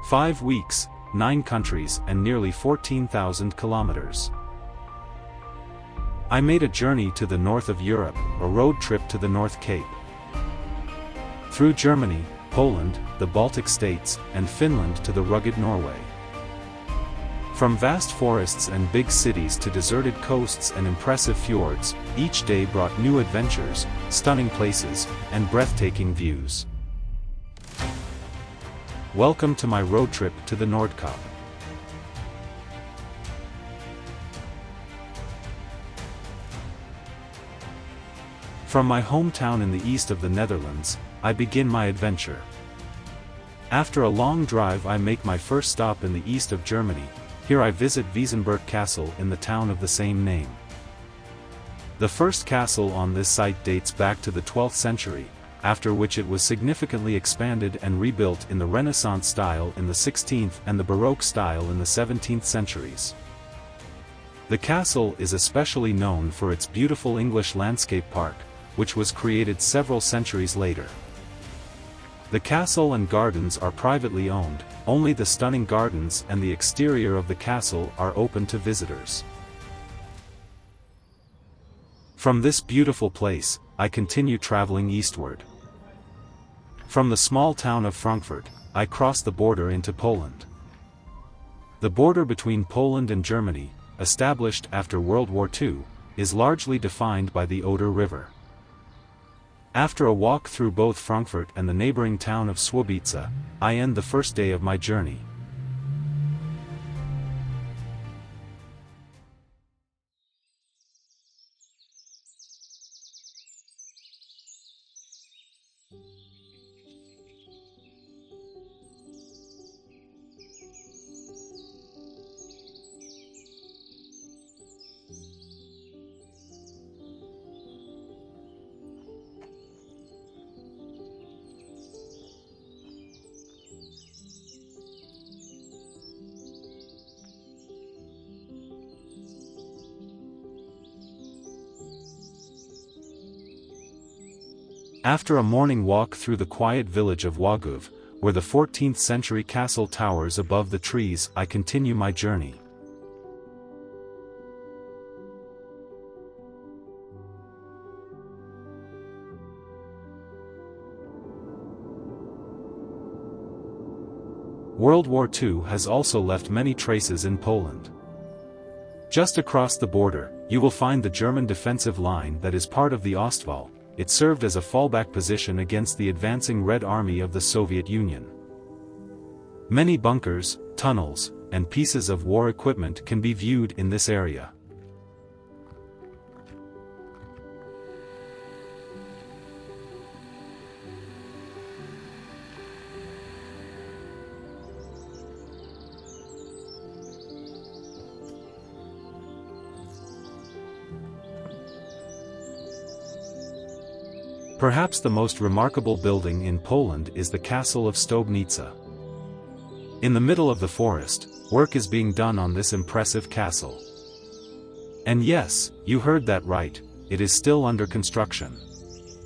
5 weeks, 9 countries and nearly 14,000 kilometers. I made a journey to the north of Europe, a road trip to the North Cape. Through Germany, Poland, the Baltic states, and Finland to the rugged Norway. From vast forests and big cities to deserted coasts and impressive fjords, each day brought new adventures, stunning places, and breathtaking views. Welcome to my road trip to the Nordkap. From my hometown in the east of the Netherlands, I begin my adventure. After a long drive, I make my first stop in the east of Germany. Here I visit Wiesenburg Castle in the town of the same name. The first castle on this site dates back to the 12th century, after which it was significantly expanded and rebuilt in the Renaissance style in the 16th and the Baroque style in the 17th centuries. The castle is especially known for its beautiful English landscape park, which was created several centuries later. The castle and gardens are privately owned, only the stunning gardens and the exterior of the castle are open to visitors. From this beautiful place, I continue traveling eastward. From the small town of Frankfurt, I cross the border into Poland. The border between Poland and Germany, established after World War II, is largely defined by the Oder River. After a walk through both Frankfurt and the neighboring town of Stobnica, I end the first day of my journey. After a morning walk through the quiet village of Łagów, where the 14th century castle towers above the trees, I continue my journey. World War II has also left many traces in Poland. Just across the border, you will find the German defensive line that is part of the Ostwall. It served as a fallback position against the advancing Red Army of the Soviet Union. Many bunkers, tunnels, and pieces of war equipment can be viewed in this area. Perhaps the most remarkable building in Poland is the castle of Stobnica. In the middle of the forest, work is being done on this impressive castle. And yes, you heard that right, it is still under construction.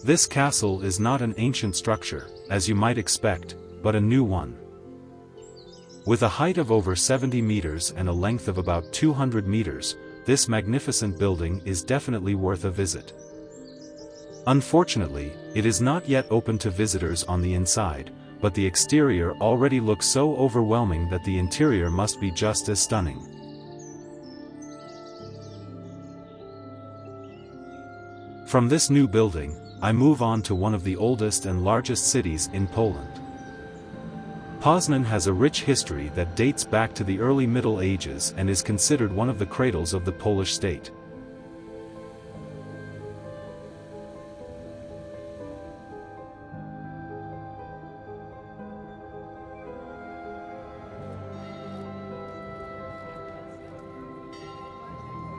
This castle is not an ancient structure, as you might expect, but a new one. With a height of over 70 meters and a length of about 200 meters, this magnificent building is definitely worth a visit. Unfortunately, it is not yet open to visitors on the inside, but the exterior already looks so overwhelming that the interior must be just as stunning. From this new building, I move on to one of the oldest and largest cities in Poland. Poznań has a rich history that dates back to the early Middle Ages and is considered one of the cradles of the Polish state.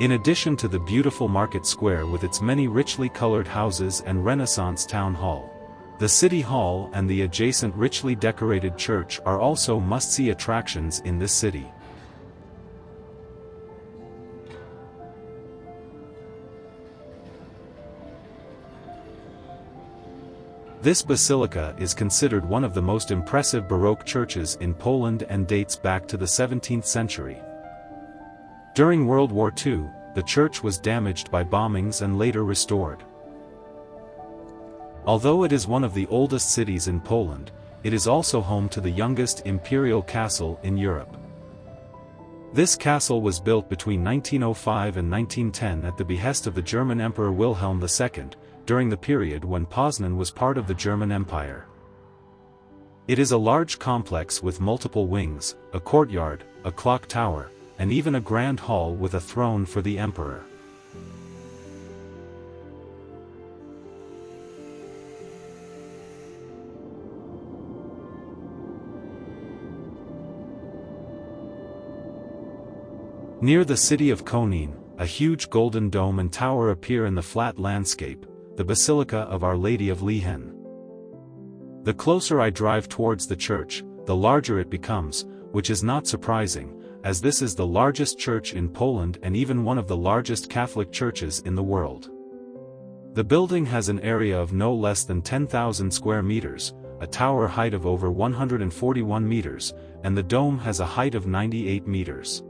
In addition to the beautiful market square with its many richly colored houses and Renaissance town hall, the city hall and the adjacent richly decorated church are also must-see attractions in this city. This basilica is considered one of the most impressive Baroque churches in Poland and dates back to the 17th century. During World War II, the church was damaged by bombings and later restored. Although it is one of the oldest cities in Poland, it is also home to the youngest imperial castle in Europe. This castle was built between 1905 and 1910 at the behest of the German Emperor Wilhelm II, during the period when Poznań was part of the German Empire. It is a large complex with multiple wings, a courtyard, a clock tower, and even a grand hall with a throne for the emperor. Near the city of Konin, a huge golden dome and tower appear in the flat landscape, the Basilica of Our Lady of Licheń. The closer I drive towards the church, the larger it becomes, which is not surprising, as this is the largest church in Poland and even one of the largest Catholic churches in the world. The building has an area of no less than 10,000 square meters, a tower height of over 141 meters, and the dome has a height of 98 meters.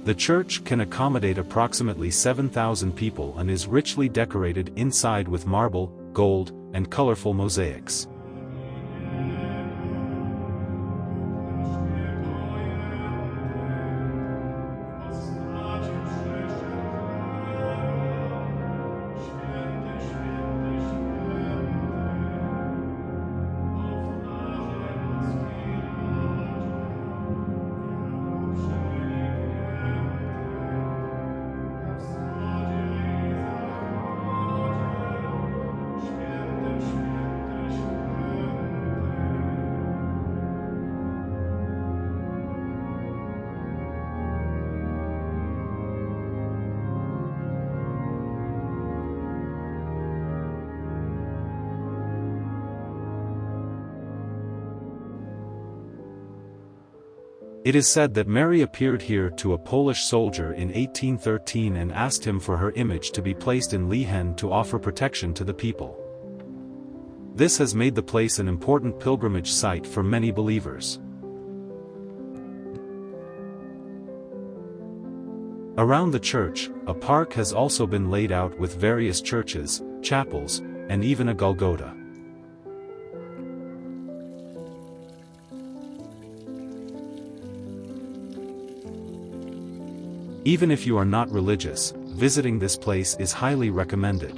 The church can accommodate approximately 7,000 people and is richly decorated inside with marble, gold, and colorful mosaics. It is said that Mary appeared here to a Polish soldier in 1813 and asked him for her image to be placed in Licheń to offer protection to the people. This has made the place an important pilgrimage site for many believers. Around the church, a park has also been laid out with various churches, chapels, and even a Golgotha. Even if you are not religious, visiting this place is highly recommended.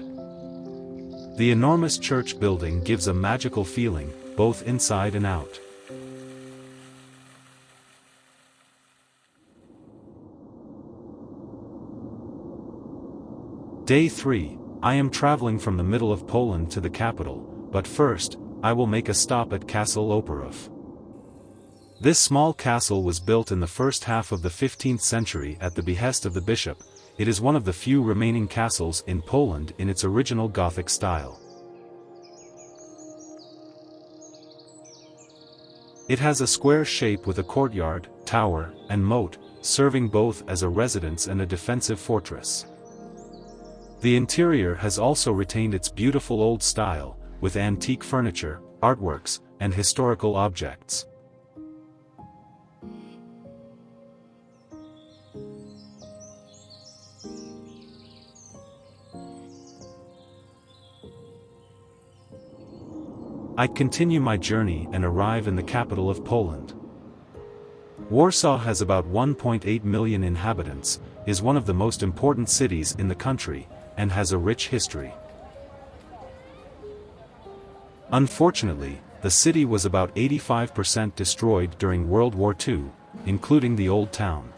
The enormous church building gives a magical feeling, both inside and out. Day 3, I am traveling from the middle of Poland to the capital, but first, I will make a stop at Castle Oporów. This small castle was built in the first half of the 15th century at the behest of the bishop. It is one of the few remaining castles in Poland in its original Gothic style. It has a square shape with a courtyard, tower, and moat, serving both as a residence and a defensive fortress. The interior has also retained its beautiful old style, with antique furniture, artworks, and historical objects. I continue my journey and arrive in the capital of Poland. Warsaw has about 1.8 million inhabitants, is one of the most important cities in the country, and has a rich history. Unfortunately, the city was about 85% destroyed during World War II, including the Old Town.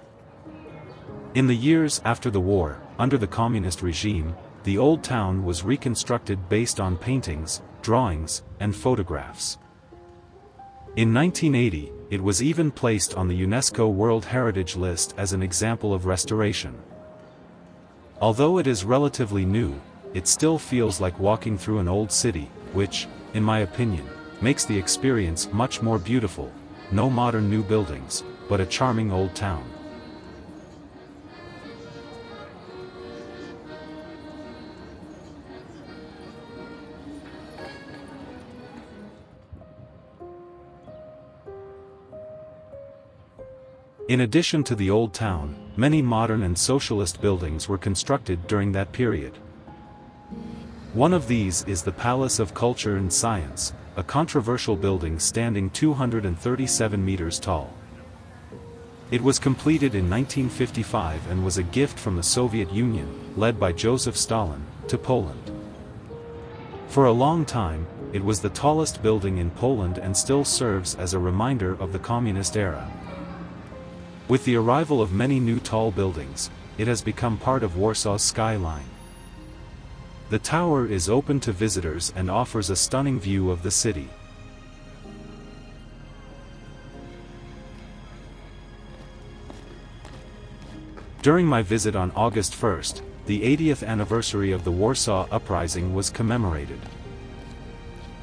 In the years after the war, under the communist regime, the Old Town was reconstructed based on paintings, drawings, and photographs. In 1980, it was even placed on the UNESCO World Heritage List as an example of restoration. Although it is relatively new, it still feels like walking through an old city, which, in my opinion, makes the experience much more beautiful. No modern new buildings, but a charming old town. In addition to the old town, many modern and socialist buildings were constructed during that period. One of these is the Palace of Culture and Science, a controversial building standing 237 meters tall. It was completed in 1955 and was a gift from the Soviet Union, led by Joseph Stalin, to Poland. For a long time, it was the tallest building in Poland and still serves as a reminder of the communist era. With the arrival of many new tall buildings, it has become part of Warsaw's skyline. The tower is open to visitors and offers a stunning view of the city. During my visit on August 1st, the 80th anniversary of the Warsaw Uprising was commemorated.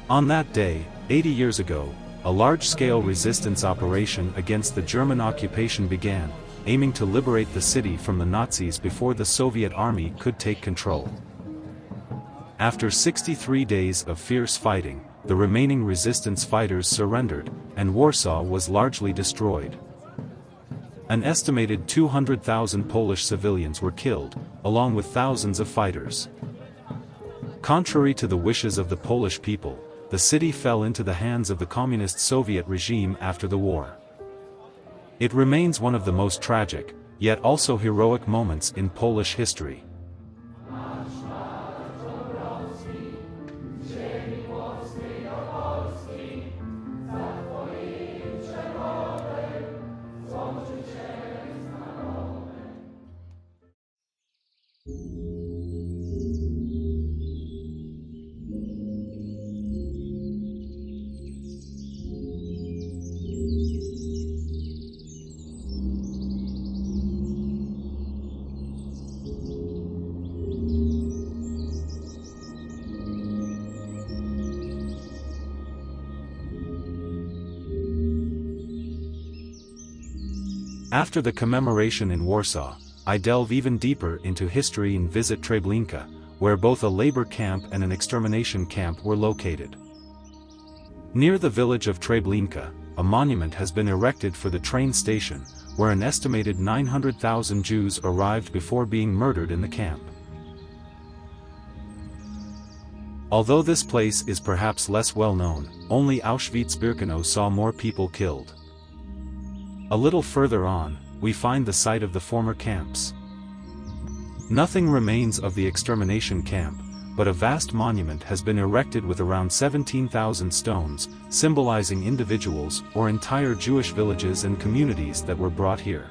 On that day, 80 years ago, a large-scale resistance operation against the German occupation began, aiming to liberate the city from the Nazis before the Soviet army could take control. After 63 days of fierce fighting, the remaining resistance fighters surrendered, and Warsaw was largely destroyed. An estimated 200,000 Polish civilians were killed, along with thousands of fighters. Contrary to the wishes of the Polish people, the city fell into the hands of the communist Soviet regime after the war. It remains one of the most tragic, yet also heroic moments in Polish history. After the commemoration in Warsaw, I delve even deeper into history and visit Treblinka, where both a labor camp and an extermination camp were located. Near the village of Treblinka, a monument has been erected for the train station, where an estimated 900,000 Jews arrived before being murdered in the camp. Although this place is perhaps less well known, only Auschwitz-Birkenau saw more people killed. A little further on, we find the site of the former camps. Nothing remains of the extermination camp, but a vast monument has been erected with around 17,000 stones, symbolizing individuals or entire Jewish villages and communities that were brought here.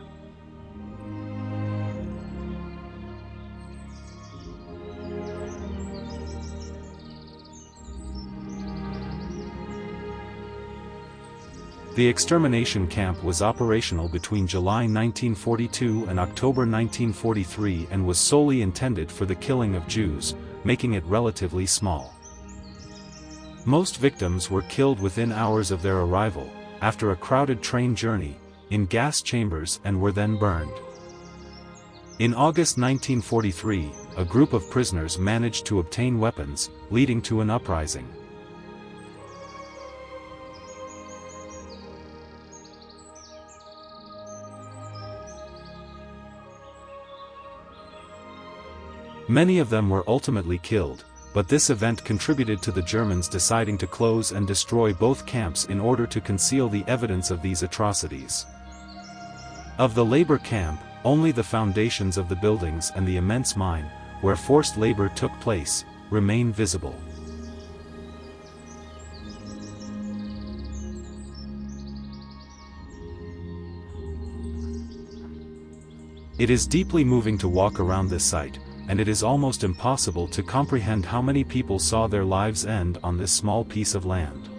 The extermination camp was operational between July 1942 and October 1943 and was solely intended for the killing of Jews, making it relatively small. Most victims were killed within hours of their arrival, after a crowded train journey, in gas chambers and were then burned. In August 1943, a group of prisoners managed to obtain weapons, leading to an uprising. Many of them were ultimately killed, but this event contributed to the Germans deciding to close and destroy both camps in order to conceal the evidence of these atrocities. Of the labor camp, only the foundations of the buildings and the immense mine, where forced labor took place, remain visible. It is deeply moving to walk around this site, and it is almost impossible to comprehend how many people saw their lives end on this small piece of land.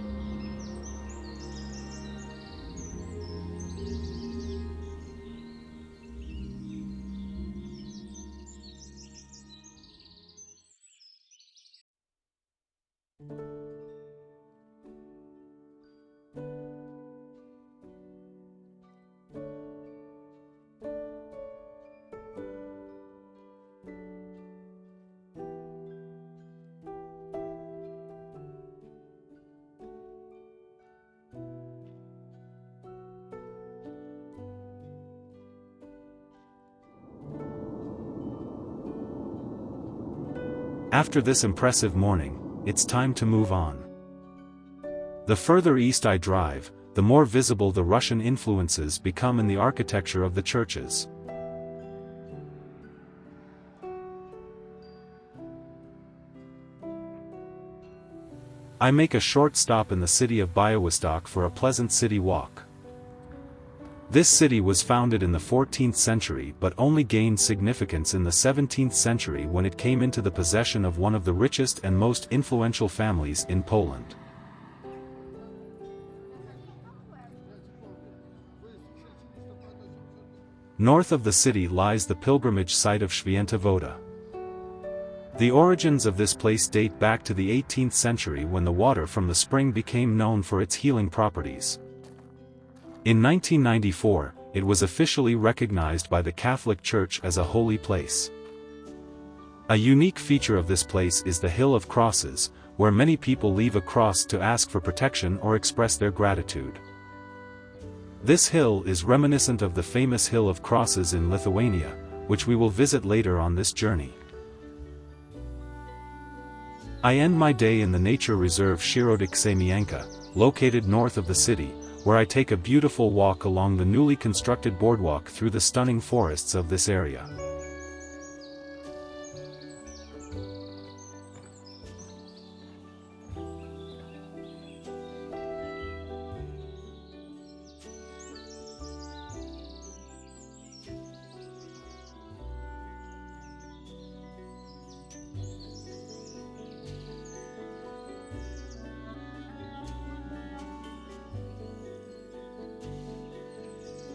After this impressive morning, it's time to move on. The further east I drive, the more visible the Russian influences become in the architecture of the churches. I make a short stop in the city of Białystok for a pleasant city walk. This city was founded in the 14th century but only gained significance in the 17th century when it came into the possession of one of the richest and most influential families in Poland. North of the city lies the pilgrimage site of Święta Woda. The origins of this place date back to the 18th century when the water from the spring became known for its healing properties. In 1994, it was officially recognized by the Catholic Church as a holy place. A unique feature of this place is the Hill of Crosses, where many people leave a cross to ask for protection or express their gratitude. This hill is reminiscent of the famous Hill of Crosses in Lithuania, which we will visit later on this journey. I end my day in the nature reserve Przyrody Krzemianka, located north of the city, where I take a beautiful walk along the newly constructed boardwalk through the stunning forests of this area.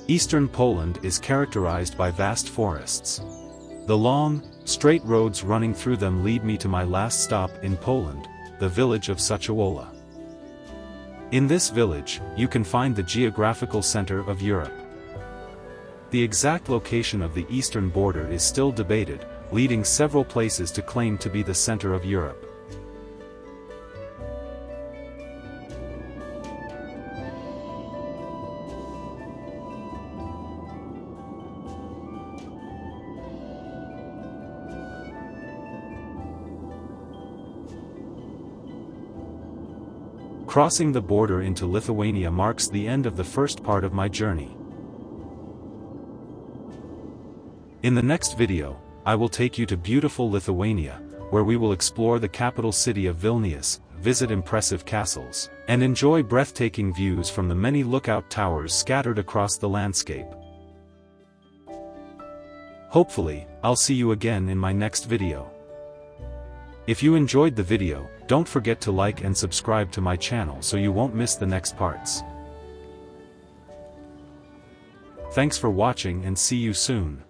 Eastern Poland is characterized by vast forests. The long, straight roads running through them lead me to my last stop in Poland, the village of Suchowola. In this village, you can find the geographical center of Europe. The exact location of the eastern border is still debated, leading several places to claim to be the center of Europe. Crossing the border into Lithuania marks the end of the first part of my journey. In the next video, I will take you to beautiful Lithuania, where we will explore the capital city of Vilnius, visit impressive castles, and enjoy breathtaking views from the many lookout towers scattered across the landscape. Hopefully, I'll see you again in my next video. If you enjoyed the video, don't forget to like and subscribe to my channel so you won't miss the next parts. Thanks for watching and see you soon.